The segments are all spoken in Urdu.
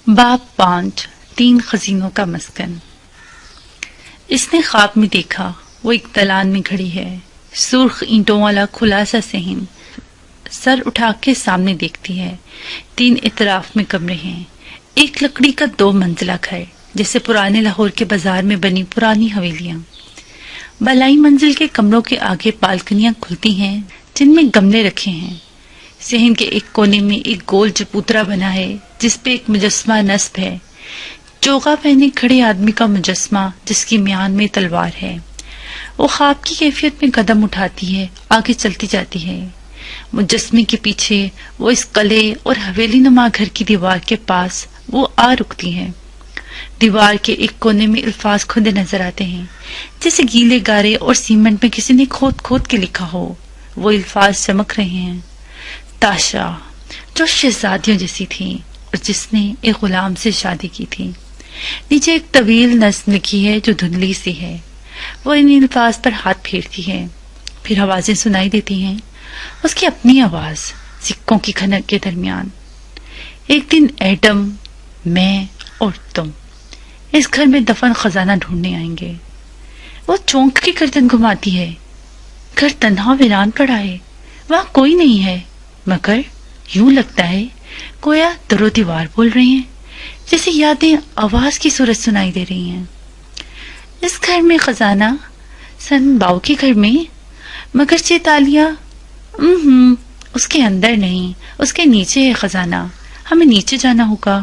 باب 5 3 خزینوں کا مسکن۔ اس نے خواب میں دیکھا وہ ایک دلان میں کھڑی ہے، سرخ اینٹوں والا کھلا سا صحن، سر اٹھا کے سامنے دیکھتی ہے۔ 3 اطراف میں کمرے ہیں، ایک لکڑی کا 2 منزلہ گھر جیسے پرانے لاہور کے بازار میں بنی پرانی حویلیاں۔ بالائی منزل کے کمروں کے آگے بالکنیاں کھلتی ہیں جن میں گملے رکھے ہیں۔ صحن کے ایک کونے میں ایک گول چبوترا بنا ہے جس پہ ایک مجسمہ نصب ہے، چوغا پہنے کھڑے آدمی کا مجسمہ جس کی میان میں تلوار ہے۔ وہ خواب کی کیفیت میں قدم اٹھاتی ہے، آگے چلتی جاتی ہے۔ مجسمے کے پیچھے وہ اس قلعے اور حویلی نما گھر کی دیوار کے پاس وہ آ رکتی ہے۔ دیوار کے ایک کونے میں الفاظ کھدے نظر آتے ہیں جیسے گیلے گارے اور سیمنٹ میں کسی نے کھود کھود کے لکھا ہو۔ وہ الفاظ چمک رہے ہیں: تاشا جو شہزادیوں جیسی تھی اور جس نے ایک غلام سے شادی کی تھی۔ نیچے ایک طویل نظم لکھی ہے جو دھندلی سی ہے۔ وہ ان الفاظ پر ہاتھ پھیرتی ہے، پھر آوازیں سنائی دیتی ہیں، اس کی اپنی آواز سکوں کی کھنک کے درمیان۔ ایک دن ایڈم، میں اور تم اس گھر میں دفن خزانہ ڈھونڈنے آئیں گے۔ وہ چونک کے گردن گھماتی ہے۔ گھر تنہا ویران پڑا ہے، وہاں کوئی نہیں ہے، مگر یوں لگتا ہے گویا در و دیوار بول رہے ہیں، جیسے یادیں آواز کی صورت سنائی دے رہی ہیں۔ اس گھر میں خزانہ، سن باؤ کے گھر میں، مگر چہ تالیہ اس کے اندر نہیں، اس کے نیچے ہے خزانہ، ہمیں نیچے جانا ہوگا۔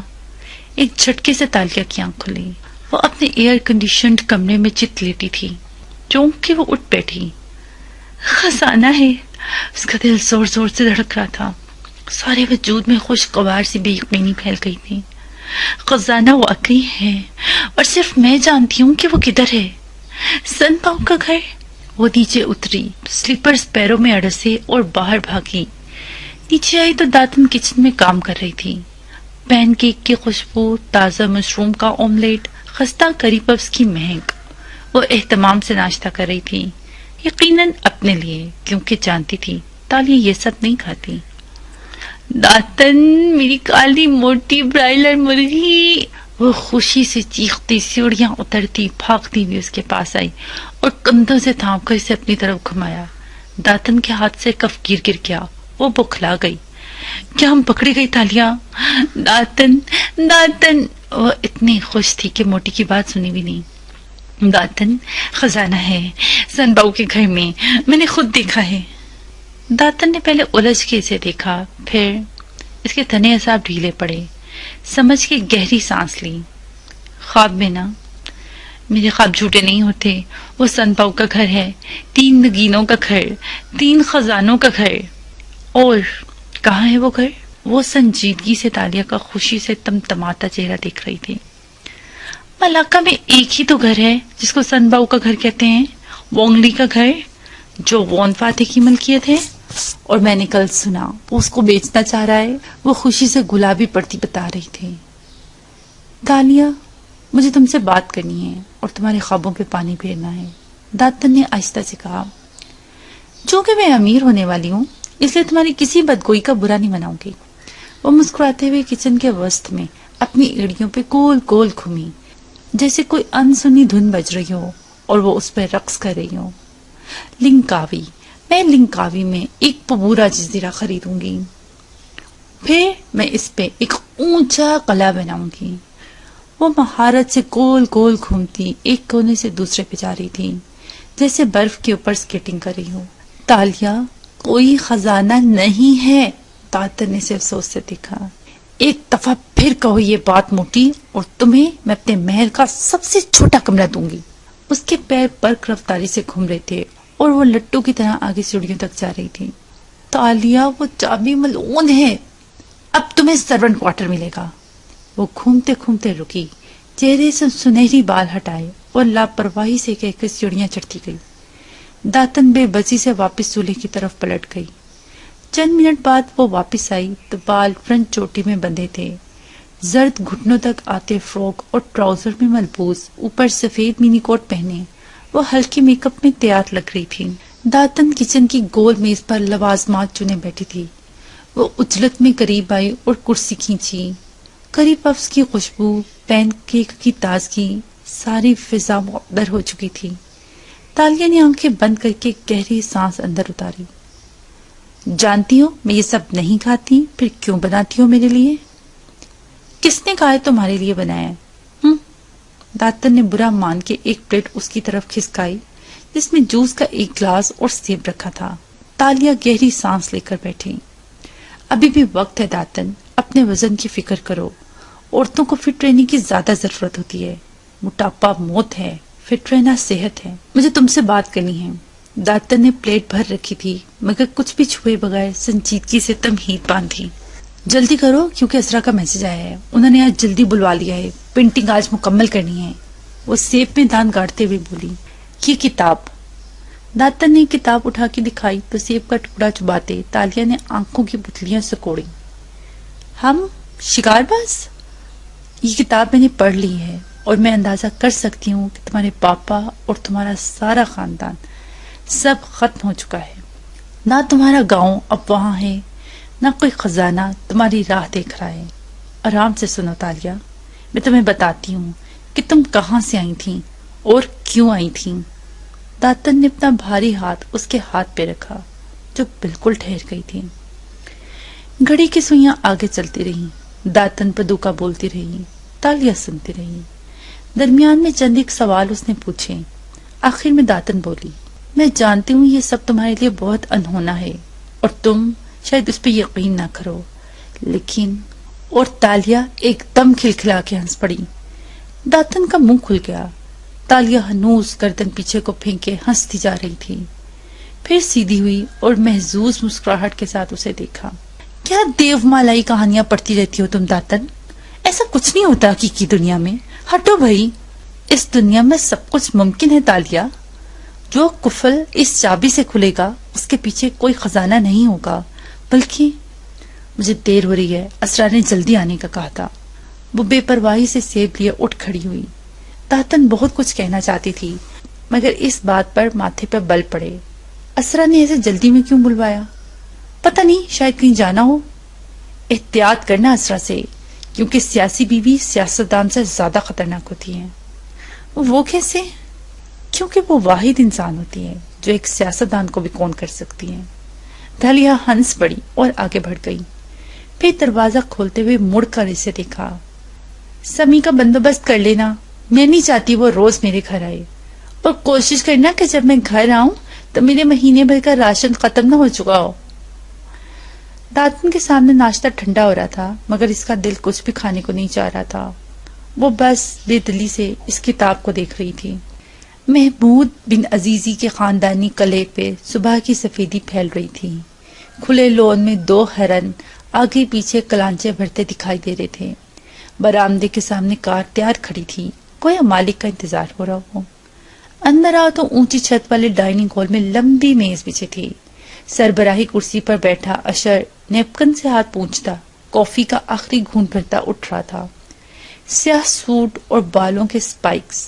ایک جھٹکے سے تالیہ کی آنکھ کھلی۔ وہ اپنے ایئر کنڈیشنڈ کمرے میں چت لیٹی تھی، چونک کے وہ اٹھ بیٹھی۔ خزانہ ہے، اس کا دل زور زور سے دھڑک رہا تھا، سارے وجود میں خوشگوار سی بے یقینی پھیل گئی تھی۔ خزانہ واقعی ہے اور صرف میں جانتی ہوں کہ وہ کدھر ہے۔ سن پاؤ کا گھر۔ وہ نیچے اتری، سلیپرز پیروں میں اڑسے اور باہر بھاگی۔ نیچے آئی تو داتن کچن میں کام کر رہی تھی۔ پین کیک کی خوشبو، تازہ مشروم کا آملیٹ، خستہ کری پفس کی مہک۔ وہ اہتمام سے ناشتہ کر رہی تھی، یقیناً اپنے لیے، کیونکہ جانتی تھی تالیہ یہ سب نہیں کھاتی۔ داتن، میری کالی موٹی برائلر مرغی! وہ خوشی سے چیختی، سیڑھیاں اترتی بھاگتی ہوئی اس کے پاس آئی اور کندھوں سے تھام کر اسے اپنی طرف گھمایا۔ داتن کے ہاتھ سے کف گر گیا، وہ بکھلا گئی۔ کیا ہم پکڑی گئی تالیہ؟ داتن، داتن! وہ اتنی خوش تھی کہ موٹی کی بات سنی بھی نہیں۔ داتن، خزانہ ہے سن باؤ کے گھر میں نے خود دیکھا ہے۔ داتن نے پہلے الجھ کے اسے دیکھا، پھر اس کے تنے اعصاب ڈھیلے پڑے، سمجھ کے گہری سانس لی۔ خواب میں نا، میرے خواب جھوٹے نہیں ہوتے، وہ سن باؤ کا گھر ہے، 3 نگینوں کا گھر، 3 خزانوں کا گھر۔ اور کہاں ہے وہ گھر؟ وہ سنجیدگی سے تالیہ کا خوشی سے تمتماتا چہرہ دیکھ رہی تھی۔ ملاقہ میں ایک ہی تو گھر ہے جس کو سن باؤ کا گھر کہتے ہیں، وونگلی کا گھر، جو وون فاتح کی ملکیت ہے، اور میں نے کل سنا وہ اس کو بیچنا چاہ رہا ہے۔ وہ خوشی سے گلابی پڑتی بتا رہی تھی۔ تالیہ، مجھے تم سے بات کرنی ہے اور تمہارے خوابوں پہ پانی پھیرنا ہے، داتن نے آہستہ سے کہا۔ چونکہ میں امیر ہونے والی ہوں اس لیے تمہاری کسی بدگوئی کا برا نہیں مناؤں گی۔ وہ مسکراتے ہوئے کچن کے وسط میں اپنی ایڑیوں پہ گول گول گھومی جیسے کوئی انسنی دھن بج رہی ہو اور وہ اس پہ رقص کر رہی ہو۔ لنکاوی، میں لنکاوی میں ایک پبورا جزیرہ خریدوں گی، پھر میں اس پہ ایک اونچا قلعہ بناؤں گی۔ وہ مہارت سے گول گول گھومتی ایک کونے سے دوسرے پہ جا رہی تھی جیسے برف کے اوپر سکیٹنگ کر رہی ہو۔ تالیہ، کوئی خزانہ نہیں ہے، داتن نے سے افسوس سے دیکھا۔ ایک دفعہ پھر کہو یہ بات موٹی اور تمہیں میں اپنے محل کا سب سے چھوٹا کمرہ دوں گی۔ اس کے پیر برق رفتاری سے گھوم رہے تھے اور وہ لٹو کی طرح آگے سیڑھیوں تک جا رہی تھی۔ تالیہ، وہ چابی ملعون ہے، اب تمہیں سرونٹ کوارٹر ملے گا۔ وہ گھومتے گھومتے رکی، چہرے سے سنہری بال ہٹائے اور لاپرواہی سے کہہ کے سیڑھیاں چڑھتی گئی۔ داتن بے بسی سے واپس چولہے کی طرف پلٹ گئی۔ چند منٹ بعد وہ واپس آئی تو بال فرنٹ چوٹی میں بندھے تھے، زرد گھٹنوں تک آتے فراک اور ٹراؤزر میں ملبوس، اوپر سفید منی کوٹ پہنے وہ ہلکے میک اپ میں تیار لگ رہی تھی۔ داتن کچن کی گول میز پر لوازمات چنے بیٹھی تھی۔ وہ اجلت میں قریب آئی اور کرسی کھینچی۔ کری پفس کی خوشبو، پین کیک کی تازگی، ساری فضا معطر ہو چکی تھی۔ تالیہ نے آنکھیں بند کر کے گہری سانس اندر اتاری۔ جانتی ہو میں یہ سب نہیں کھاتی، پھر کیوں بناتی ہو میرے لیے؟ کس نے کہا ہے تمہارے لیے بنایا ہے؟ داتن نے برا مان کے ایک پلیٹ اس کی طرف کھسکائی جس میں جوس کا ایک گلاس اور سیب رکھا تھا۔ تالیہ گہری سانس لے کر بیٹھی۔ ابھی بھی وقت ہے داتن، اپنے وزن کی فکر کرو۔ عورتوں کو فٹ رہنے کی زیادہ ضرورت ہوتی ہے۔ موٹاپا موت ہے، فٹ رہنا صحت ہے۔ مجھے تم سے بات کرنی ہے۔ داتن نے پلیٹ بھر رکھی تھی مگر کچھ بھی چھوئے بغیر سنجیدگی سے تمہید باندھی۔ جلدی کرو کیونکہ اسرا کا میسج آیا ہے، انہوں نے آج جلدی بلوا لیا ہے، پرنٹنگ آج مکمل کرنی ہے۔ وہ سیب میں دان گاڑتے ہوئے بولی، یہ کتاب۔ داتن نے کتاب اٹھا کے دکھائی تو سیب کا ٹکڑا چباتے تالیہ نے آنکھوں کی پتلیاں سکوڑی۔ ہم شکار باز؟ یہ کتاب میں نے پڑھ لی ہے اور میں اندازہ کر سکتی ہوں کہ تمہارے پاپا اور تمہارا سارا خاندان سب ختم ہو چکا ہے۔ نہ تمہارا گاؤں اب وہاں ہے، نہ کوئی خزانہ تمہاری راہ دیکھ رہا ہے۔ آرام سے سنو تالیہ، میں تمہیں بتاتی ہوں کہ تم کہاں سے آئی تھیں اور کیوں آئی تھیں۔ داتن نے اپنا بھاری ہاتھ اس کے ہاتھ پہ رکھا جو بالکل ٹھہر گئی تھی۔ گھڑی کی سوئیاں آگے چلتی رہیں، داتن پدوکا بولتی رہی، تالیہ سنتی رہی۔ درمیان میں چند ایک سوال اس نے پوچھے۔ آخر میں داتن بولی، میں جانتی ہوں یہ سب تمہارے لیے بہت انہونا ہے اور تم شاید اس پہ یقین نہ کرو، لیکن… اور تالیہ ایک دم کھلکھلا کے ہنس پڑی۔ داتن کا منہ کھل گیا۔ تالیہ ہنوز گردن پیچھے کو پھینکے ہنستی جا رہی تھی، پھر سیدھی ہوئی اور محظوظ مسکراہٹ کے ساتھ اسے دیکھا۔ کیا دیو مالائی کہانیاں پڑھتی رہتی ہو تم داتن؟ ایسا کچھ نہیں ہوتا حقیقی دنیا میں۔ ہٹو بھائی، اس دنیا میں سب کچھ ممکن ہے تالیہ۔ جو قفل اس چابی سے کھلے گا اس کے پیچھے کوئی خزانہ نہیں ہوگا، بلکہ… مجھے دیر ہو رہی ہے، اسرا نے جلدی آنے کا کہا تھا۔ وہ بے پرواہی سے سیب لیے اٹھ کھڑی ہوئی۔ داتن بہت کچھ کہنا چاہتی تھی مگر اس بات پر ماتھے پہ بل پڑے۔ اسرا نے ایسے جلدی میں کیوں بلوایا؟ پتہ نہیں، شاید کہیں جانا ہو۔ احتیاط کرنا اسرا سے، کیونکہ سیاسی بیوی سیاستدان سے زیادہ خطرناک ہوتی ہے۔ وہ کیسے؟ کیونکہ وہ واحد انسان ہوتی ہے جو ایک سیاستدان کو بھی کون کر سکتی ہے۔ تالیہ ہنس پڑی اور آگے بڑھ گئی، پھر دروازہ کھولتے ہوئے مڑ کر اسے دیکھا۔ سمی کا بندوبست کر لینا، میں نہیں چاہتی وہ روز میرے گھر آئے، اور کوشش کرنا کہ جب میں گھر آؤں تو میرے مہینے بھر کا راشن ختم نہ ہو چکا ہو۔ داتن کے سامنے ناشتہ ٹھنڈا ہو رہا تھا مگر اس کا دل کچھ بھی کھانے کو نہیں چاہ رہا تھا۔ وہ بس بے دلی سے اس کتاب کو دیکھ رہی تھی۔ محمود بن عزیزی کے خاندانی قلعے پہ صبح کی سفیدی پھیل رہی تھی۔ کھلے لون میں 2 ہرن آگے پیچھے کلانچے بھرتے دکھائی دے رہے تھے۔ برآمدے کے سامنے کار تیار کھڑی تھی، گویا مالک کا انتظار ہو رہا ہو۔ اندر آؤ تو اونچی چھت والے ڈائننگ ہال میں لمبی میز بچھی تھی۔ سربراہی کرسی پر بیٹھا اشر نیپکن سے ہاتھ پونچھتا کافی کا آخری گھونٹ بھرتا اٹھ رہا تھا۔ سیاہ سوٹ اور بالوں کے سپائکس،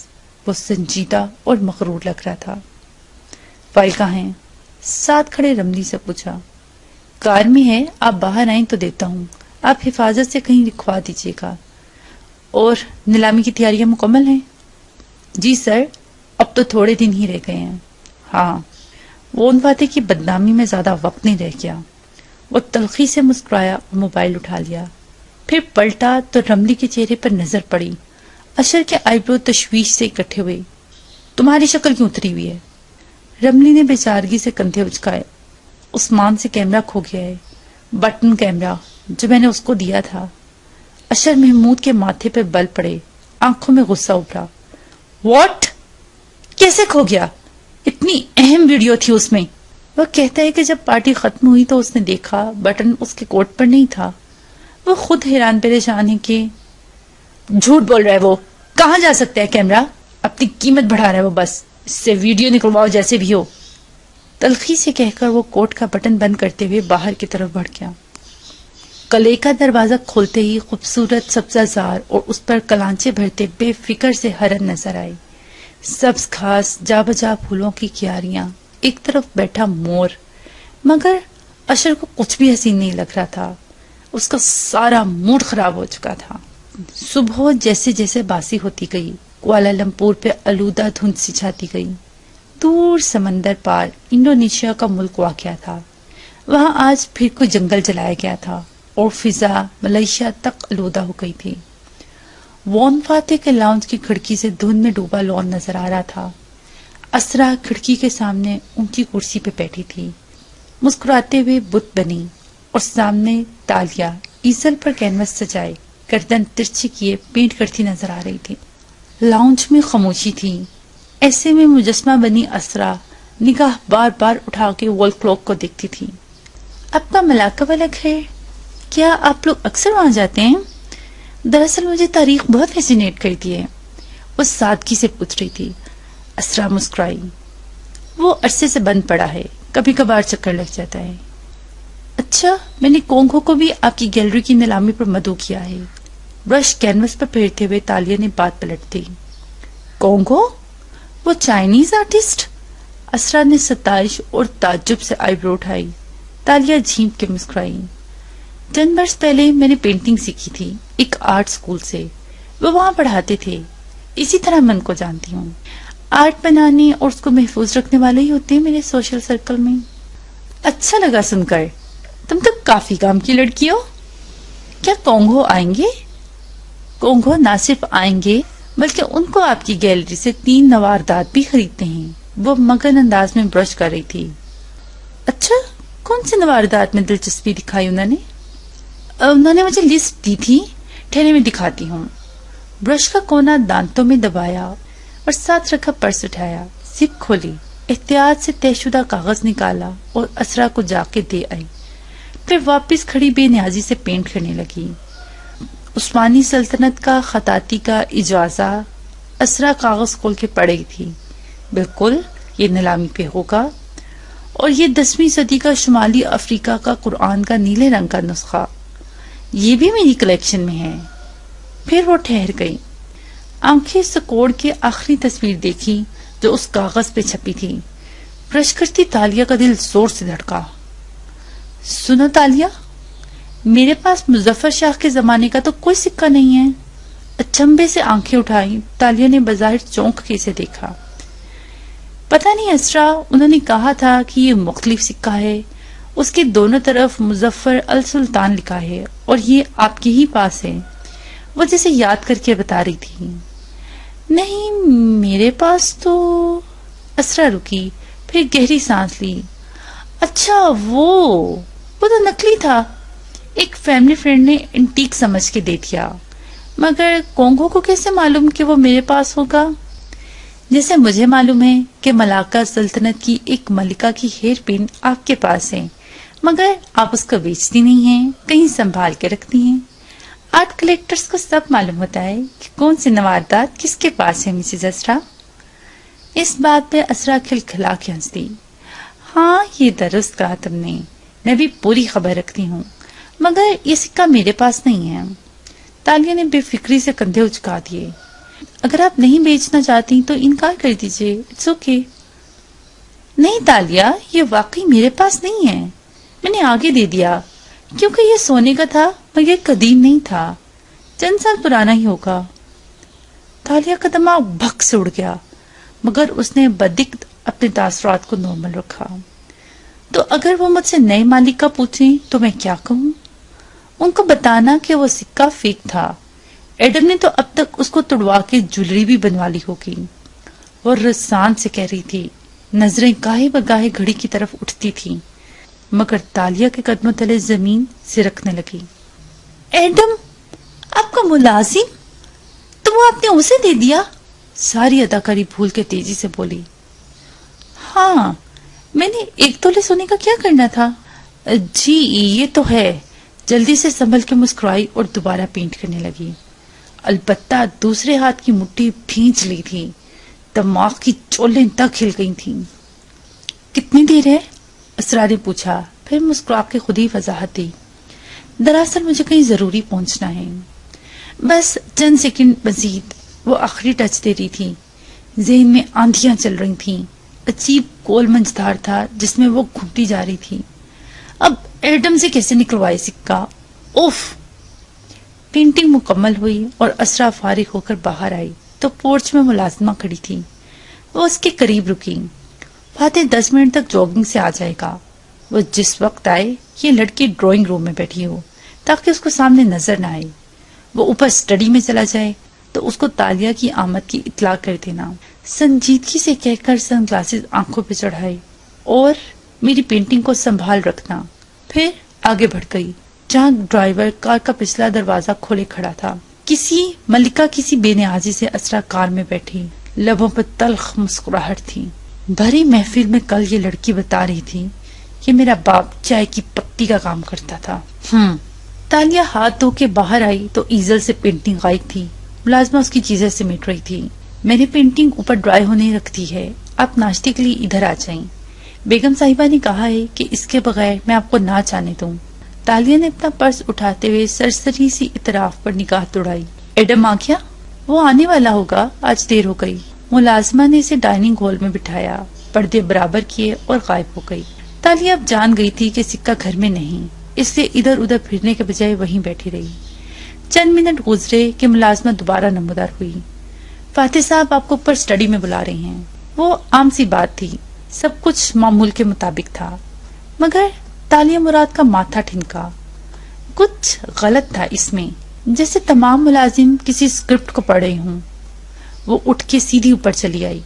وہ سنجیدہ اور مغرور لگ رہا تھا۔ فائل کہاں ہے؟ ساتھ کھڑے رملی سے پوچھا۔ کار میں ہے، آپ باہر آئیں تو دیتا ہوں، آپ حفاظت سے کہیں لکھوا دیجیے گا۔ اور نیلامی کی تیاریاں مکمل ہیں؟ جی سر، اب تو تھوڑے دن ہی رہ گئے ہیں۔ ہاں، وہ ان باتیں کی بدنامی میں زیادہ وقت نہیں رہ گیا۔ وہ تلخی سے مسکرایا اور موبائل اٹھا لیا، پھر پلٹا تو رملی کے چہرے پر نظر پڑی۔ اشر کے آئی برو تشویش سے اکٹھے ہوئے۔ تمہاری شکل کیوں اتری ہوئی ہے؟ رملی نے بیچارگی سے کندھے اچکائے۔ عثمان سے کیمرہ کھو گیا ہے، بٹن کیمرہ جو میں نے اس کو دیا تھا۔ اشر محمود کے ماتھے پہ بل پڑے، آنکھوں میں غصہ ابھرا۔ واٹ؟ کیسے کھو گیا؟ اتنی اہم ویڈیو تھی اس میں۔ وہ کہتا ہے کہ جب پارٹی ختم ہوئی تو اس نے دیکھا بٹن اس کے کوٹ پر نہیں تھا۔ وہ خود حیران پریشان ہے کہ… جھوٹ بول رہا ہے وہ، کہاں جا سکتا ہے کیمرہ؟ اپنی قیمت بڑھا رہا ہے وہ، بس اس سے ویڈیو نکلواؤ جیسے بھی ہو۔ تلخی سے کہہ کر وہ کوٹ کا بٹن بند کرتے ہوئے باہر کی طرف بڑھ گیا۔ قلعے کا دروازہ کھولتے ہی خوبصورت سبزہ زار اور اس پر کلانچے بھرتے بے فکر سے ہرن نظر آئے۔ سبز گھاس، جا بجا پھولوں کی کیاریاں، ایک طرف بیٹھا مور، مگر اشر کو کچھ بھی حسین نہیں لگ رہا تھا۔ اس کا سارا موڈ خراب ہو چکا تھا۔ صبح جیسے جیسے باسی ہوتی گئی، کوالالمپور پہ آلودہ دھند سی چھاتی گئی۔ دور سمندر پار انڈونیشیا کا ملک واقع تھا، وہاں آج پھر کوئی جنگل جلایا گیا تھا اور فضا ملیشیا تک آلودہ ہو گئی تھی۔ وان فاتح کے لاؤنج کی کھڑکی سے دھند میں ڈوبا لان نظر آ رہا تھا۔ اسرا کھڑکی کے سامنے اونچی کرسی پہ بیٹھی تھی، مسکراتے ہوئے بت بنی، اور سامنے تالیا ایزل پر کینوس سجائے گردن ترچھی کیے پینٹ کرتی نظر آ رہی تھی۔ لاؤنج میں خاموشی تھی، ایسے میں مجسمہ بنی اسرا نگاہ بار بار اٹھا کے وال کلاک کو دیکھتی تھی۔ آپ کا ملاقہ الگ ہے، کیا آپ لوگ اکثر وہاں جاتے ہیں؟ دراصل مجھے تاریخ بہت فیسینیٹ کرتی ہے، وہ سادگی سے پوچھ رہی تھی۔ اسرا مسکرائی۔ وہ عرصے سے بند پڑا ہے، کبھی کبھار چکر لگ جاتا ہے۔ اچھا، میں نے کونگھو کو بھی آپ کی گیلری کی نیلامی پر مدعو کیا ہے۔ برش کینوس پر پھیرتے ہوئے تالیہ نے بات پلٹ دی۔ کونگھو؟ وہ چائنیز آرٹسٹ؟ اسرا نے ستائش اور تعجب سے آئی برو اٹھائی۔ تالیہ جھینک کے مسکرائی۔ چند برس پہلے میں نے پینٹنگ سیکھی تھی ایک آرٹ اسکول سے، وہ وہاں پڑھاتے تھے، اسی طرح من کو جانتی ہوں۔ آرٹ بنانے اور اس کو محفوظ رکھنے والے ہی ہوتے ہیں میرے سوشل سرکل میں۔ اچھا لگا سن کر، تم تو کافی کام کی لڑکی ہو۔ کیا کونگھو آئیں گے؟ کونگھو نہ صرف آئیں گے بلکہ ان کو آپ کی گیلری سے 3 نواردات بھی خریدتے ہیں، وہ مگن انداز میں برش کر رہی تھی۔ اچھا، کون سے نواردات میں دلچسپی دکھائی انہوں نے مجھے لسٹ دی تھی، ٹھہرے میں دکھاتی ہوں۔ برش کا کونا دانتوں میں دبایا اور ساتھ رکھا پرس اٹھایا، زپ کھولی، احتیاط سے طے شدہ کاغذ نکالا اور اسرا کو جا کے دے آئی، پھر واپس کھڑی بے نیازی سے پینٹ کرنے لگی۔ عثمانی سلطنت کا خطاطی کا اجازہ۔ اسرا کاغذ کھول کے پڑھ رہی تھی۔ بالکل، یہ نیلامی پہ ہوگا، اور یہ 10ویں صدی کا شمالی افریقہ کا قرآن کا نیلے رنگ کا نسخہ، یہ بھی میری کلیکشن میں ہے۔ پھر وہ ٹھہر گئی، آنکھیں سکوڑ کے آخری تصویر دیکھی جو اس کاغذ پہ چھپی تھی۔ برش کرتی تالیہ کا دل زور سے دھڑکا۔ سنو تالیہ، میرے پاس مظفر شاہ کے زمانے کا تو کوئی سکہ نہیں ہے۔ اچنبے سے آنکھیں اٹھائی، تالیہ نے بظاہر چونک کے اسے دیکھا۔ پتہ نہیں اسرا، انہوں نے کہا تھا کہ یہ مختلف سکہ ہے، اس کے دونوں طرف مظفر السلطان لکھا ہے اور یہ آپ کے ہی پاس ہے۔ وہ جسے یاد کر کے بتا رہی تھی۔ نہیں، میرے پاس تو… اسرا رکی، پھر گہری سانس لی۔ اچھا، وہ تو نقلی تھا، ایک فیملی فرینڈ نے انٹیک سمجھ کے دے دیا، مگر کونگھو کو کیسے معلوم کہ وہ میرے پاس ہوگا؟ جیسے مجھے معلوم ہے کہ ملاکا سلطنت کی ایک ملکہ کی ہیئر پن آپ کے پاس ہے، مگر آپ اس کو بیچتی نہیں ہیں، کہیں سنبھال کے رکھتی ہیں۔ آرٹ کلیکٹرز کو سب معلوم ہوتا ہے کہ کون سی نواردات کس کے پاس ہے مسز اسرا۔ اس بات پہ اسرا کھلکھلا کے ہنس دی۔ ہاں، یہ درست کہا تم نے، میں بھی پوری خبر رکھتی ہوں، مگر یہ سکہ میرے پاس نہیں ہے۔ تالیہ نے بے فکری سے کندھے اچکا دیے۔ اگر آپ نہیں بیچنا چاہتی تو انکار کر دیجئے، اٹس اوکے۔ نہیں تالیہ، یہ واقعی میرے پاس نہیں ہے، میں نے آگے دے دیا، کیونکہ یہ سونے کا تھا مگر قدیم نہیں تھا، چند سال پرانا ہی ہوگا۔ تالیہ کا دماغ بھک سے اڑ گیا، مگر اس نے بدقت اپنے تاثرات کو نارمل رکھا۔ تو اگر وہ مجھ سے نئے مالک کا پوچھیں تو میں کیا کہوں؟ ان کو بتانا کہ وہ سکہ فیک تھا، ایڈم نے تو اب تک اس کو توڑوا کے جولری بھی بنوا لی ہوگی۔ وہ رسان سے کہہ رہی تھی، نظریں گاہے بگاہے گھڑی کی طرف اٹھتی تھیں، مگر تالیہ کے قدموں تلے زمین سرکنے لگی۔ ایڈم، آپ کا ملازم؟ تو وہ آپ نے اسے دے دیا؟ ساری اداکاری بھول کے تیزی سے بولی۔ ہاں، میں نے 1 تولے سونے کا کیا کرنا تھا؟ جی یہ تو ہے۔ جلدی سے سنبھل کے مسکرائی اور دوبارہ پینٹ کرنے لگی۔ البتہ دوسرے ہاتھ کی مٹھی بھینچ لی تھی، دماغ کی چولیں تک ہل گئی تھیں۔ کتنی دیر ہے؟ اسرا نے پوچھا، پھر مسکرا کے خود ہی وضاحت دی۔ دراصل مجھے کہیں ضروری پہنچنا ہے، بس چند سیکنڈ مزید۔ وہ آخری ٹچ دے رہی تھی۔ ذہن میں آندھیاں چل رہی تھیں، عجیب گول منجدار تھا جس میں وہ گھومتی جا رہی تھی۔ اب ایڈم سے کیسے نکلوائے سکہ؟ اوف! پینٹنگ مکمل ہوئی اور اسرا فارغ ہو کر باہر آئی تو پورچ میں ملازمہ کھڑی تھی. وہ اس کے قریب رکی. فاتح 10 منٹ تک جاگنگ سے آ جائے گا. وہ جس وقت آئے یہ لڑکی ڈرائنگ روم میں بیٹھی ہو تاکہ اس کو سامنے نظر نہ آئے. وہ اوپر اسٹڈی میں چلا جائے تو اس کو تالیہ کی آمد کی اطلاع کر دینا. سنجیدگی سے کہہ کر سن گلاسز آنکھوں پہ چڑھائے اور میری پینٹنگ کو سنبھال رکھنا. پھر آگے بڑھ گئی جہاں ڈرائیور کار کا پچھلا دروازہ کھولے کھڑا تھا. کسی بے نیازی سے اسرا کار میں بیٹھی. لبوں پر تلخ مسکراہٹ تھی. بھری محفل میں کل یہ لڑکی بتا رہی تھی کہ میرا باپ چائے کی پتی کا کام کرتا تھا. تالیہ ہاتھ دھو کے باہر آئی تو ایزل سے پینٹنگ غائب تھی. ملازمہ اس کی چیزیں سمیٹ رہی تھی. میں نے پینٹنگ اوپر ڈرائی ہونے رکھتی ہے, آپ ناشتے کے لیے ادھر آ جائیں. بیگم صاحبہ نے کہا ہے کہ اس کے بغیر میں آپ کو نہ جانے دوں. تالیہ نے اپنا پرس اٹھاتے ہوئے سرسری سی اطراف پر نگاہ دوڑائی. ایڈم آ گیا؟ وہ آنے والا ہوگا, آج دیر ہو گئی. ملازمہ نے اسے ڈائننگ ہال میں بٹھایا, پردے برابر کیے اور غائب ہو گئی. تالیہ اب جان گئی تھی کہ سکہ گھر میں نہیں, اس لیے ادھر ادھر پھرنے کے بجائے وہیں بیٹھی رہی. چند منٹ گزرے کہ ملازمہ دوبارہ نمودار ہوئی. فاتح صاحب آپ کو اوپر اسٹڈی میں بلا رہے ہیں. وہ عام سی بات تھی, سب کچھ معمول کے مطابق تھا, مگر تالیہ مراد کا ماتھا ٹھنکا. کچھ غلط تھا اس میں, جیسے تمام ملازم کسی اسکرپٹ کو پڑھ رہے ہوں. وہ اٹھ کے سیدھی اوپر چلی آئی.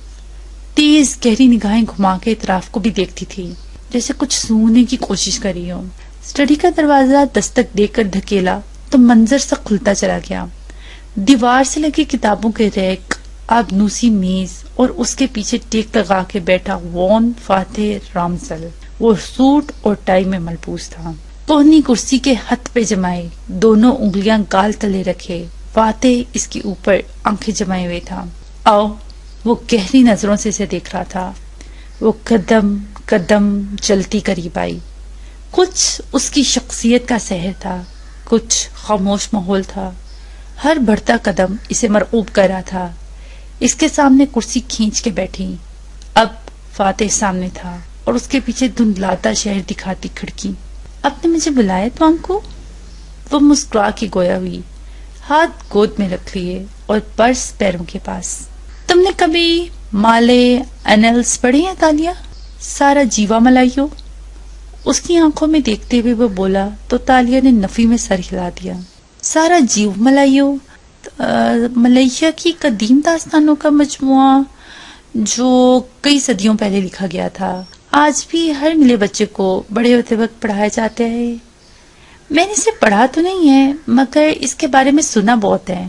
تیز گہری نگاہیں گھما کے اطراف کو بھی دیکھتی تھی, جیسے کچھ سونگنے کی کوشش کر رہی ہو. اسٹڈی کا دروازہ دستک دے کر دھکیلا تو منظر سا کھلتا چلا گیا. دیوار سے لگی کتابوں کے ریک, آبنوسی میز اور اس کے پیچھے ٹیک لگا کے بیٹھا وان فاتح رامزل. وہ سوٹ اور ٹائی میں ملبوس تھا. کوہنی کرسی کے ہتھ پہ جمائے, دونوں انگلیاں گال تلے رکھے, فاتح اس کے اوپر آنکھیں جمائے ہوئے تھا. آؤ, وہ گہری نظروں سے اسے دیکھ رہا تھا. وہ قدم قدم چلتی قریب آئی. کچھ اس کی شخصیت کا سحر تھا, کچھ خاموش ماحول تھا. ہر بڑھتا قدم اسے مرعوب کر رہا تھا. اس کے سامنے کرسی کھینچ کے بیٹھی. اب فاتح سامنے تھا اور اس کے پیچھے دھندلاتا شہر دکھاتی کھڑکی. آپ نے مجھے بلایا تو کو؟ وہ مسکرا کے گویا ہوئی, ہاتھ گود میں رکھ لیے اور پرس پیروں کے پاس. تم نے کبھی مالے اینلز پڑھے ہیں تالیہ؟ سارا جیوا ملائیو. اس کی آنکھوں میں دیکھتے ہوئے وہ بولا تو تالیہ نے نفی میں سر ہلا دیا. سارا جیو ملائیو ملیشیا کی قدیم داستانوں کا مجموعہ جو کئی صدیوں پہلے لکھا گیا تھا. آج بھی ہر ملے بچے کو بڑے ہوتے وقت پڑھایا جاتا ہے. میں نے اسے پڑھا تو نہیں ہے, مگر اس کے بارے میں سنا بہت ہے.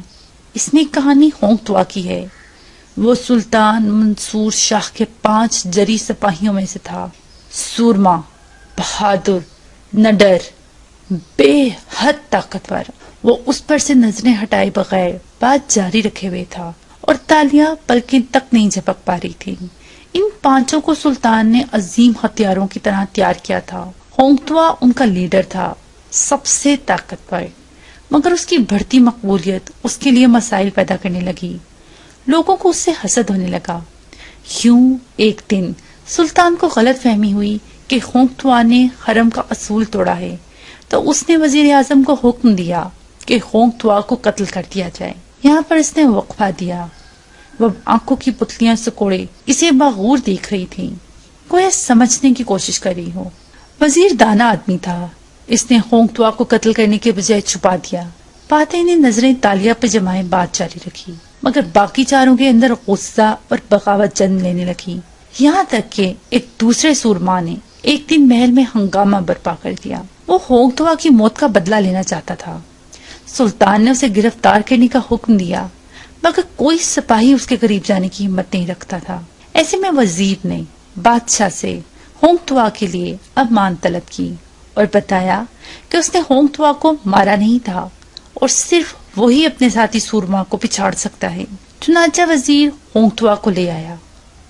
اس میں کہانی ہونگ توا کی ہے. وہ سلطان منصور شاہ کے 5 جری سپاہیوں میں سے تھا. سورما, بہادر, نڈر, بے حد طاقتور. وہ اس پر سے نظریں ہٹائے بغیر بات جاری رکھے ہوئے تھا اور تالیہ پلکیں تک نہیں جھپک پا رہی تھی. ان 5 کو سلطان نے عظیم ہتھیاروں کی طرح تیار کیا تھا. ہونگ توا ان کا لیڈر تھا, سب سے طاقتور, مگر اس کی بڑھتی مقبولیت اس کے لیے مسائل پیدا کرنے لگی. لوگوں کو اس سے حسد ہونے لگا. یوں ایک دن سلطان کو غلط فہمی ہوئی کہ ہونگ توا نے حرم کا اصول توڑا ہے, تو اس نے وزیر اعظم کو حکم دیا کہ ہونگ توا کو قتل کر دیا جائے. یہاں پر اس نے وقفہ دیا. وہ آنکھوں کی پتلیاں سکوڑے اسے باغور دیکھ رہی تھی, کوئی سمجھنے کی کوشش کر رہی ہو. وزیر دانا آدمی تھا. اس نے ہونگ توا کو قتل کرنے کے بجائے چھپا دیا. فاتح نے نظریں تالیہ پہ جمائے بات جاری رکھی, مگر باقی چاروں کے اندر غصہ اور بغاوت جنم لینے لگی. یہاں تک کہ ایک دوسرے سورما نے ایک دن محل میں ہنگامہ برپا کر دیا. وہ ہونگ توا کی موت کا بدلہ لینا چاہتا تھا. سلطان نے اسے گرفتار کرنے کا حکم دیا, مگر کوئی سپاہی اس کے قریب جانے کی ہمت نہیں رکھتا تھا. ایسے میں وزیر نے بادشاہ سے ہونگ توا کے لیے امان طلب کی اور بتایا کہ اس نے ہونگ توا کو مارا نہیں تھا اور صرف وہی اپنے ساتھی سورما کو پچھاڑ سکتا ہے. چنانچہ وزیر ہونگ توا کو لے آیا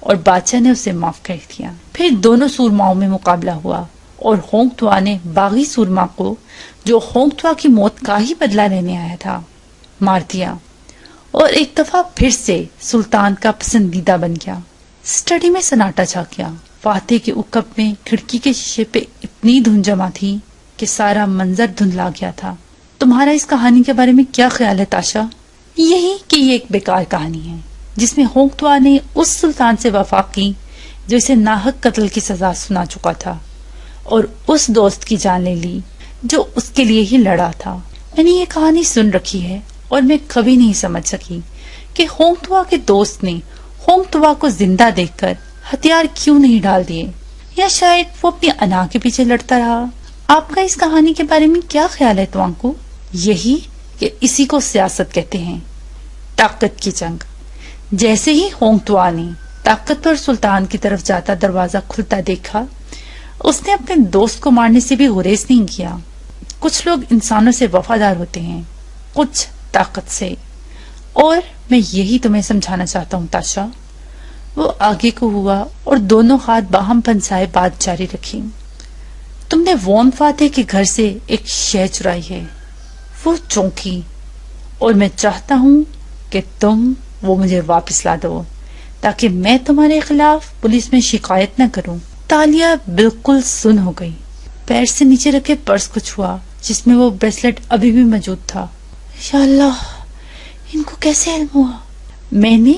اور بادشاہ نے اسے معاف کر دیا. پھر دونوں سورماؤں میں مقابلہ ہوا اور ہونگ توا نے باغی سورما کو, جو ہونگ توا کی موت کا ہی بدلہ لینے آیا تھا, مار دیا اور ایک دفعہ پھر سے سلطان کا پسندیدہ بن گیا. اسٹڈی میں سناٹا چھا گیا. فاتح کے عقب میں کھڑکی کے شیشے پہ اتنی دھند جمع تھی کہ سارا منظر دھندلا گیا تھا. تمہارا اس کہانی کے بارے میں کیا خیال ہے تاشا؟ یہی کہ یہ ایک بیکار کہانی ہے جس میں ہونگ توا نے اس سلطان سے وفا کی جو اسے ناحق قتل کی سزا سنا چکا تھا، اور اس دوست کی جان لے لی جو اس کے لیے ہی لڑا تھا۔ میں نے یہ کہانی سن رکھی ہے اور میں کبھی نہیں سمجھ سکی کہ ہونگ توا کے دوست نے ہونگ توا کو زندہ دیکھ کر ہتھیار کیوں نہیں ڈال دیے، یا شاید وہ اپنی انا کے پیچھے لڑتا رہا۔ آپ کا اس کہانی کے بارے میں کیا خیال ہے توانکو؟ یہی کہ اسی کو سیاست کہتے ہیں، طاقت کی جنگ۔ جیسے ہی ہونگ توا نے طاقتور سلطان کی طرف جاتا دروازہ کھلتا دیکھا، اس نے اپنے دوست کو مارنے سے بھی گریز نہیں کیا۔ کچھ لوگ انسانوں سے وفادار ہوتے ہیں، کچھ طاقت سے، اور میں یہی تمہیں سمجھانا چاہتا ہوں تاشا۔ وہ آگے کو ہوا اور دونوں ہاتھ باہم پھنسائے بات جاری رکھی۔ تم نے وون فاتح کے گھر سے ایک شے چرائی ہے، وہ چونکی، اور میں چاہتا ہوں کہ تم وہ مجھے واپس لا دو تاکہ میں تمہارے خلاف پولیس میں شکایت نہ کروں۔ تالیہ بالکل سن ہو گئی، پیر سے نیچے رکھے پرس کو چھوا جس میں وہ بریسلٹ ابھی بھی موجود تھا۔ یا اللہ، ان کو کیسے علم ہوا؟ میں نے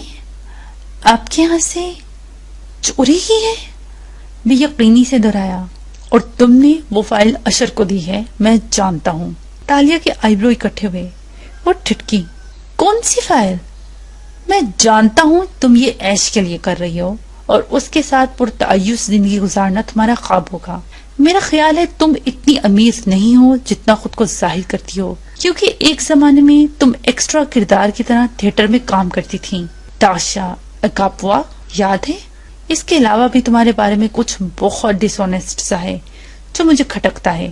آپ کے یہاں سے چوری کی ہے؟ میں یقینی سے دہرایا۔ اور تم نے وہ فائل اشر کو دی ہے، میں جانتا ہوں۔ تالیہ کے آئی برو اکٹھے ہوئے، وہ ٹھٹکی۔ کون سی فائل؟ میں جانتا ہوں تم یہ عیش کے لیے کر رہی ہو اور اس کے ساتھ پرتعیش زندگی گزارنا تمہارا خواب ہوگا۔ میرا خیال ہے تم اتنی امیر نہیں ہو جتنا خود کو ظاہر کرتی ہو، کیونکہ ایک زمانے میں تم ایکسٹرا کردار کی طرح تھیٹر میں کام کرتی تھی۔ تاشا اکاپوا، یاد ہے؟ اس کے علاوہ بھی تمہارے بارے میں کچھ بہت ڈس آنیسٹ سا ہے جو مجھے کھٹکتا ہے،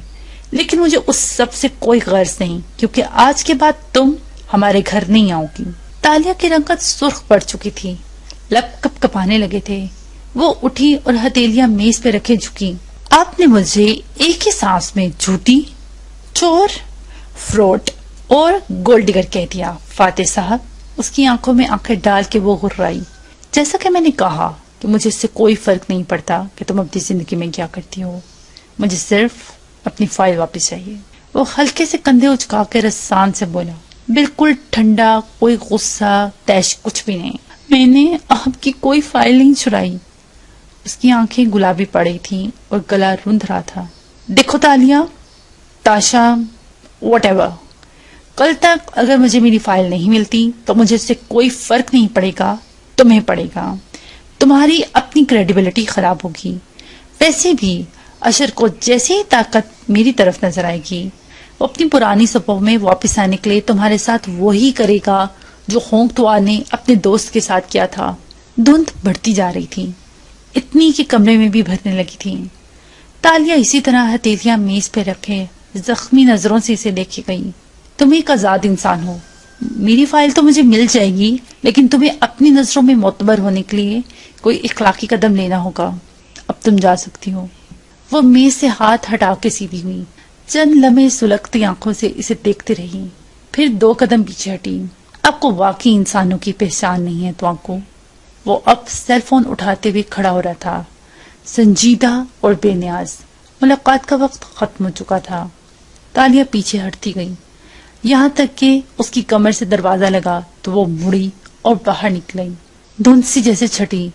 لیکن مجھے اس سب سے کوئی غرض نہیں، کیونکہ آج کے بعد تم ہمارے گھر نہیں آؤ گی۔ تالیہ کی رنگت سرخ پڑ چکی تھی، لب کپ کپانے لگے تھے۔ وہ اٹھی اور ہتھیلیاں میز پہ رکھے جھکی۔ آپ نے مجھے ایک ہی سانس میں جھوٹی، چور، فراڈ اور گولڈ ڈگر کہہ دیا فاتح صاحب۔ اس کی آنکھوں میں آنکھیں ڈال کے وہ غرائی۔ جیسا کہ میں نے کہا کہ مجھے اس سے کوئی فرق نہیں پڑتا کہ تم اپنی زندگی میں کیا کرتی ہو، مجھے صرف اپنی فائل واپس چاہیے۔ وہ ہلکے سے کندھے اچکا کے رسان سے بولا، بالکل ٹھنڈا، کوئی غصہ تیش کچھ بھی نہیں۔ میں نے آپ کی کوئی فائل نہیں چرائی۔ اس کی آنکھیں گلابی پڑی تھیں اور گلا روندھ رہا تھا۔ دیکھو تالیہ، تاشا، واٹ ایور، کل تک اگر مجھے میری فائل نہیں ملتی تو مجھے اس سے کوئی فرق نہیں پڑے گا، تمہیں پڑے گا۔ تمہاری اپنی کریڈیبلٹی خراب ہوگی۔ ویسے بھی اشر کو جیسے ہی طاقت میری طرف نظر آئے گی، وہ اپنی پرانی سپوں میں واپس آنے کے لیے تمہارے ساتھ وہی کرے گا جو ہونگ توا نے اپنے دوست کے ساتھ کیا تھا۔ دھند بڑھتی جا رہی تھی، اتنی کہ کمرے میں بھی بھرنے لگی تھی۔ تالیہ اسی طرح ہتھیلیاں میز پہ رکھے زخمی نظروں سے اسے دیکھے گئی۔ تم ایک آزاد انسان ہو، میری فائل تو مجھے مل جائے گی، لیکن تمہیں اپنی نظروں میں معتبر ہونے کے لیے کوئی اخلاقی قدم لینا ہوگا۔ اب تم جا سکتی ہو۔ وہ میز سے ہاتھ ہٹا کے سیدھی ہوئی، چند لمحے سلگتی آنکھوں سے اسے دیکھتی رہی، پھر 2 قدم پیچھے ہٹی۔ آپ کو واقعی انسانوں کی پہچان نہیں ہے توانکو۔ وہ اب سیل فون اٹھاتے ہوئے کھڑا ہو رہا تھا، سنجیدہ اور بے نیاز۔ ملاقات کا وقت ختم ہو چکا تھا۔ تالیہ پیچھے ہٹتی گئی، یہاں تک کہ اس کی کمر سے دروازہ لگا تو وہ مڑی اور باہر نکلی۔ دھند سی جیسے چھٹی،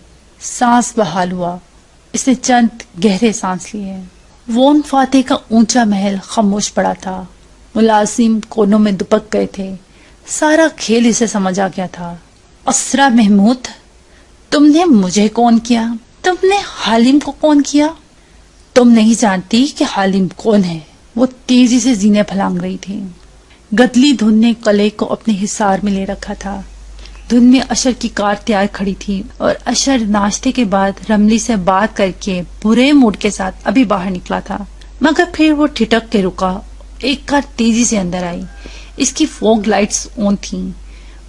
سانس بحال ہوا۔ اس نے چند گہرے سانس لیے۔ وون فاتح کا اونچا محل خاموش پڑا تھا، ملازم کونوں میں دپک گئے تھے۔ سارا کھیل اسے سمجھ آ گیا تھا۔ اسرا محمود، تم نے مجھے کون کیا؟ تم نے حالم کو کون کیا؟ تم نہیں جانتی کہ حالم کون ہے؟ وہ تیزی سے زینے پھلانگ رہی تھی۔ گدلی دھن نے قلعے کو اپنے حصار میں لے رکھا تھا۔ دھن میں اشر کی کار تیار کھڑی تھی اور اشر ناشتے کے بعد رملی سے بات کر کے برے موڈ کے ساتھ ابھی باہر نکلا تھا، مگر پھر وہ ٹھٹک کے رکا۔ ایک کار تیزی سے اندر آئی، اس کی فوگ لائٹس آن تھیں۔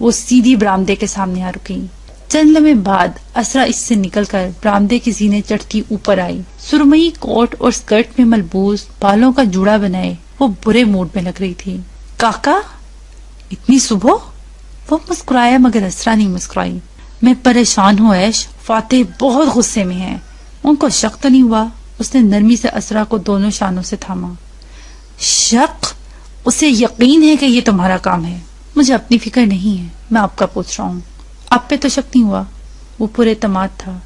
وہ سیدھی برآمدے کے سامنے آ رکی۔ چند لمحے بعد اسرا اس سے نکل کر برآمدے کی زینے چڑھتی اوپر آئی۔ سرمئی کوٹ اور سکرٹ میں ملبوس، بالوں کا جوڑا بنائے وہ برے موڈ میں لگ رہی تھی۔ کاکا، اتنی صبح؟ وہ مسکرایا مگر اسرا نہیں مسکرائی۔ میں پریشان ہوں ایش، فاتح بہت غصے میں ہے۔ ان کو شک تو نہیں ہوا؟ اس نے نرمی سے اسرا کو دونوں شانوں سے تھاما۔ شک؟ اسے یقین ہے کہ یہ تمہارا کام ہے؟ مجھے اپنی فکر نہیں ہے، میں آپ کا پوچھ رہا ہوں، آپ پہ تو شک نہیں ہوا؟ وہ پورے اعتماد تھا۔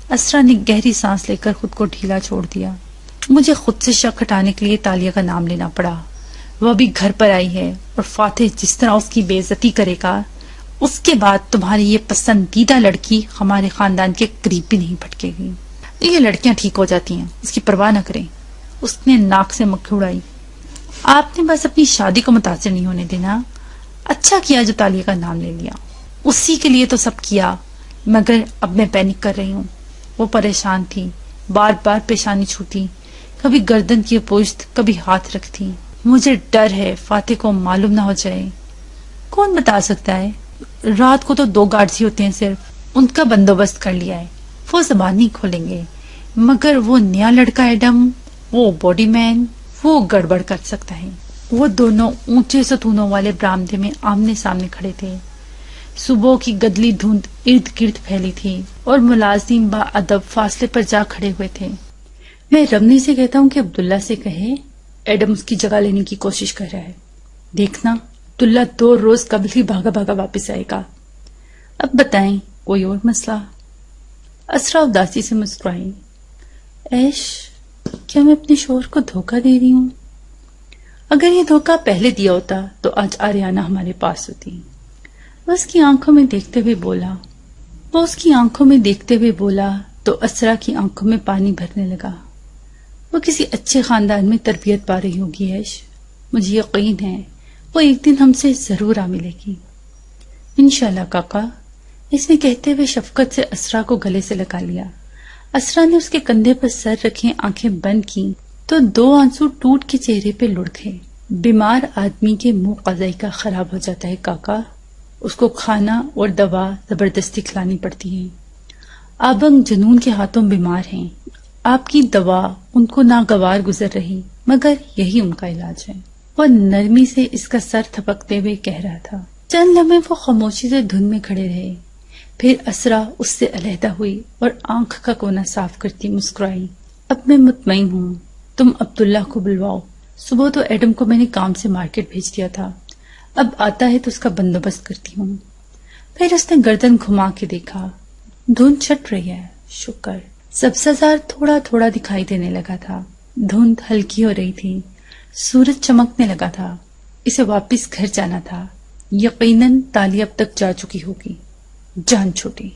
اسرا نے گہری سانس لے کر خود کو ڈھیلا چھوڑ دیا۔ مجھے خود سے شک ہٹانے کے لیے تالیہ کا نام لینا پڑا۔ وہ ابھی گھر پر آئی ہے اور فاتح جس طرح اس کی بے عزتی کرے گا، اس کے بعد تمہاری یہ پسندیدہ لڑکی ہمارے خاندان کے قریب بھی نہیں پھٹکے گی۔ یہ لڑکیاں ٹھیک ہو جاتی ہیں، اس کی پرواہ نہ کریں۔ اس نے ناک سے مکھی اڑائی۔ آپ نے بس اپنی شادی کو متاثر نہیں ہونے دینا۔ اچھا کیا جو تالیہ کا نام لے لیا، اسی کے لیے تو سب کیا، مگر اب میں پینک کر رہی ہوں۔ وہ پریشان تھی، بار بار پیشانی چھوتی، کبھی گردن کی پشت، کبھی ہاتھ رکھتی۔ مجھے ڈر ہے فاتح کو معلوم نہ ہو جائے۔ کون بتا سکتا ہے، رات کو تو 2 گارڈز ہی ہوتے ہیں صرف، ان کا بندوبست کر لیا ہے، وہ زبان نہیں کھولیں گے۔ مگر وہ نیا لڑکا ایڈم، وہ باڈی مین، وہ گڑبڑ کر سکتا ہے۔ وہ دونوں اونچے ستونوں والے برآمدے میں آمنے سامنے کھڑے تھے۔ صبح کی گدلی دھند ارد گرد پھیلی تھی اور ملازم با ادب فاصلے پر جا کھڑے ہوئے تھے۔ میں رمنی سے کہتا ہوں کہ عبداللہ سے کہے ایڈم اس کی جگہ لینے کی کوشش کر رہا ہے، دیکھنا عبداللہ 2 روز قبل ہی بھاگا بھاگا واپس آئے گا۔ اب بتائیں کوئی اور مسئلہ؟ اسرا اداسی سے مسکرائی۔ ایش، کیا میں اپنے شوہر کو دھوکہ دے رہی ہوں؟ اگر یہ دھوکہ پہلے دیا ہوتا تو آج آریانہ ہمارے پاس ہوتی۔ وہ اس کی آنکھوں میں دیکھتے ہوئے بولا تو اسرا کی آنکھوں میں پانی بھرنے لگا۔ وہ کسی اچھے خاندان میں تربیت پا رہی ہوگی ایش، مجھے یقین ہے وہ ایک دن ہم سے ضرور آ ملے گی۔ انشاءاللہ کاکا، اس نے کہتے ہوئے شفقت سے اسرا کو گلے سے لگا لیا۔ اسرا نے اس کے کندھے پر سر رکھے آنکھیں بند کی تو 2 آنسو ٹوٹ کے چہرے پہ لڑ گئے۔ بیمار آدمی کے منہ کا ذائقہ خراب ہو جاتا ہے کاکا، اس کو کھانا اور دوا زبردستی کھلانی پڑتی ہے۔ آبنگ جنون کے ہاتھوں بیمار ہیں، آپ کی دوا ان کو ناگوار گزر رہی، مگر یہی ان کا علاج ہے۔ وہ نرمی سے اس کا سر تھپکتے ہوئے کہہ رہا تھا۔ چند لمحے وہ خاموشی سے دھن میں کھڑے رہے، پھر اسرا اس سے علیحدہ ہوئی اور آنکھ کا کونا صاف کرتی مسکرائی۔ اب میں مطمئن ہوں، تم عبداللہ کو بلواؤ۔ صبح تو ایڈم کو میں نے کام سے مارکیٹ بھیج دیا تھا، اب آتا ہے تو اس کا بندوبست کرتی ہوں۔ پھر اس نے گردن گھما کے دیکھا، دھند چھٹ رہی ہے، شکر۔ سبزہ تھوڑا تھوڑا دکھائی دینے لگا تھا، دھند ہلکی ہو رہی تھی، سورج چمکنے لگا تھا۔ اسے واپس گھر جانا تھا، یقیناً تالیہ اب تک جا چکی ہوگی۔ جان چھوٹی۔